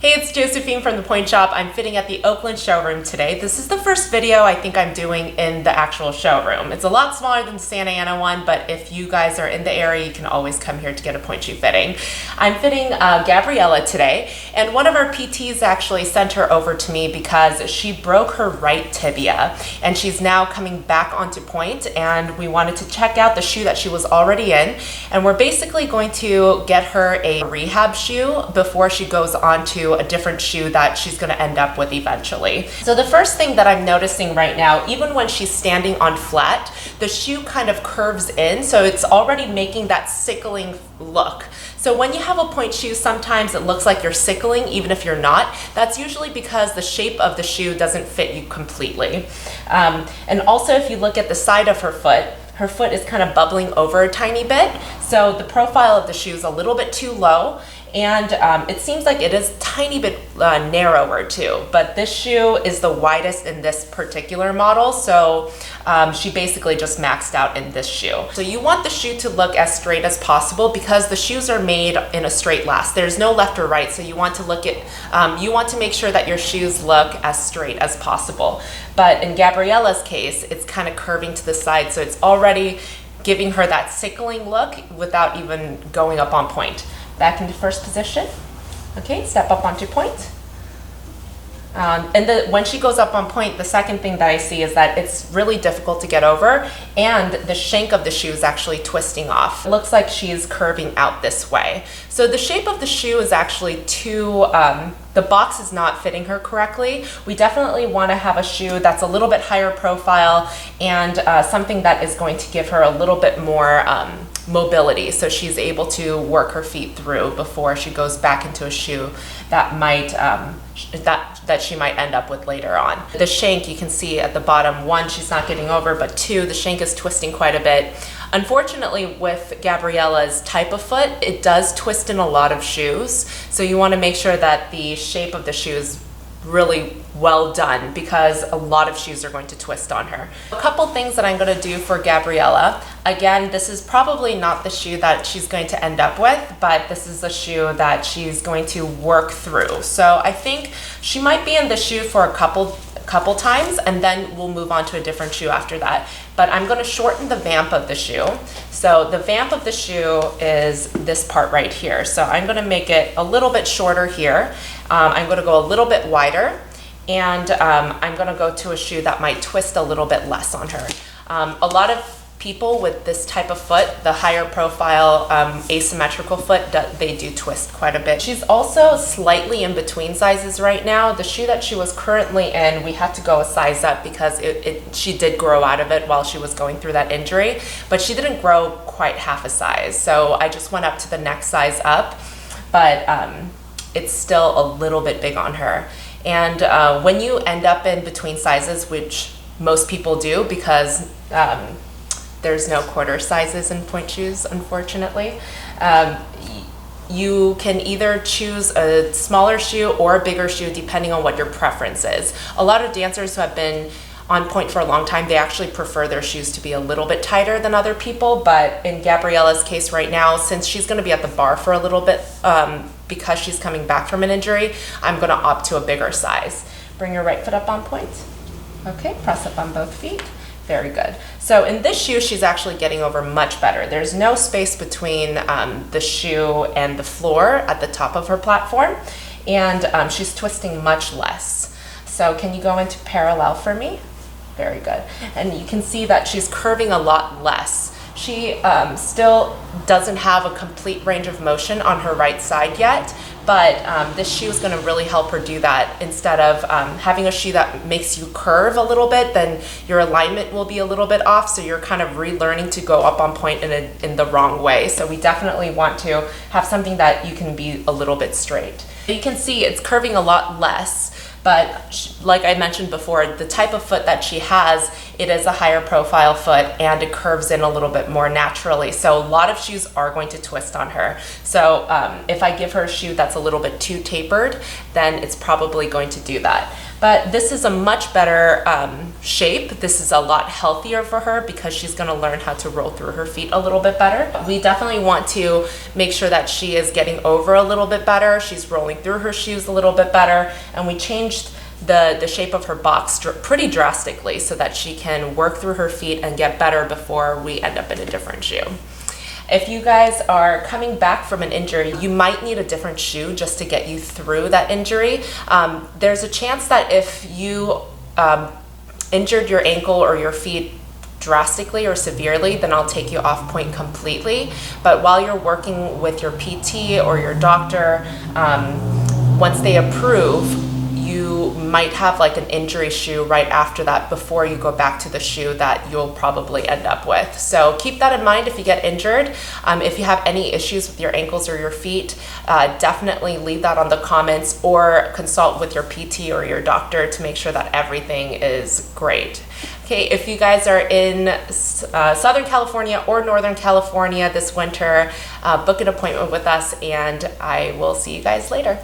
Hey, it's Josephine from the Pointe shop. I'm fitting at the Oakland showroom today. This is the first video I think I'm doing in the actual showroom. It's a lot smaller than the Santa Ana one, but if you guys are in the area, you can always come here to get a Pointe shoe fitting. I'm fitting Gabriella today, and one of our PTs actually sent her over to me because she broke her right tibia, and she's now coming back onto Pointe, and we wanted to check out the shoe that she was already in, and we're basically going to get her a rehab shoe before she goes on to a different shoe that she's going to end up with eventually. So the first thing that I'm noticing right now, even when she's standing on flat, the shoe kind of curves in, so it's already making that sickling look. So when you have a Pointe shoe, sometimes it looks like you're sickling even if you're not. That's usually because the shape of the shoe doesn't fit you completely. And also if you look at the side of her foot is kind of bubbling over a tiny bit. So the profile of the shoe is a little bit too low, and it seems like it is a tiny bit narrower too, but this shoe is the widest in this particular model, so she basically just maxed out in this shoe. So you want the shoe to look as straight as possible because the shoes are made in a straight last. There's no left or right, so you want to make sure that your shoes look as straight as possible. But in Gabriella's case, it's kind of curving to the side, so it's already giving her that sickling look without even going up on Pointe. Back into first position. Okay, step up onto Pointe. And when she goes up on Pointe, the second thing that I see is that it's really difficult to get over, and the shank of the shoe is actually twisting off. It looks like she's curving out this way. So the shape of the shoe is actually the box is not fitting her correctly. We definitely want to have a shoe that's a little bit higher profile and something that is going to give her a little bit more mobility, so she's able to work her feet through before she goes back into a shoe that might that she might end up with later on. The shank, you can see at the bottom, one, she's not getting over, but two, the shank is twisting quite a bit. Unfortunately, with Gabriella's type of foot, it does twist in a lot of shoes, so you want to make sure that the shape of the shoe is really well done because a lot of shoes are going to twist on her. A couple things that I'm going to do for Gabriella. Again, this is probably not the shoe that she's going to end up with, but this is the shoe that she's going to work through. So I think she might be in the shoe for a couple times, and then we'll move on to a different shoe after that. But I'm going to shorten the vamp of the shoe. So the vamp of the shoe is this part right here. So I'm going to make it a little bit shorter here. I'm going to go a little bit wider, and I'm going to go to a shoe that might twist a little bit less on her. A lot of people with this type of foot, the higher profile asymmetrical foot, they do twist quite a bit. She's also slightly in between sizes right now. The shoe that she was currently in, we had to go a size up because she did grow out of it while she was going through that injury, but she didn't grow quite half a size. So I just went up to the next size up, but it's still a little bit big on her. And when you end up in between sizes, which most people do because there's no quarter sizes in Pointe shoes, unfortunately. You can either choose a smaller shoe or a bigger shoe depending on what your preference is. A lot of dancers who have been on Pointe for a long time, they actually prefer their shoes to be a little bit tighter than other people, but in Gabriella's case right now, since she's going to be at the bar for a little bit because she's coming back from an injury, I'm going to opt to a bigger size. Bring your right foot up on Pointe. Okay, press up on both feet. Very good. So in this shoe, she's actually getting over much better. There's no space between the shoe and the floor at the top of her platform, and she's twisting much less. So can you go into parallel for me? Very good. And you can see that she's curving a lot less. She still doesn't have a complete range of motion on her right side yet, but this shoe is going to really help her do that. Instead of having a shoe that makes you curve a little bit, then your alignment will be a little bit off, so you're kind of relearning to go up on Pointe in the wrong way. So we definitely want to have something that you can be a little bit straight. You can see it's curving a lot less, but like I mentioned before, the type of foot that she has, it is a higher profile foot and it curves in a little bit more naturally. So a lot of shoes are going to twist on her. So if I give her a shoe that's a little bit too tapered, then it's probably going to do that. But this is a much better shape. This is a lot healthier for her because she's gonna learn how to roll through her feet a little bit better. We definitely want to make sure that she is getting over a little bit better. She's rolling through her shoes a little bit better, and we changed the shape of her box pretty drastically so that she can work through her feet and get better before we end up in a different shoe. If you guys are coming back from an injury, you might need a different shoe just to get you through that injury. There's a chance that if you injured your ankle or your feet drastically or severely, then I'll take you off Pointe completely. But while you're working with your PT or your doctor, once they approve, you might have like an injury shoe right after that before you go back to the shoe that you'll probably end up with. So keep that in mind if you get injured. If you have any issues with your ankles or your feet, definitely leave that on the comments or consult with your PT or your doctor to make sure that everything is great. Okay, if you guys are in Southern California or Northern California this winter, book an appointment with us and I will see you guys later.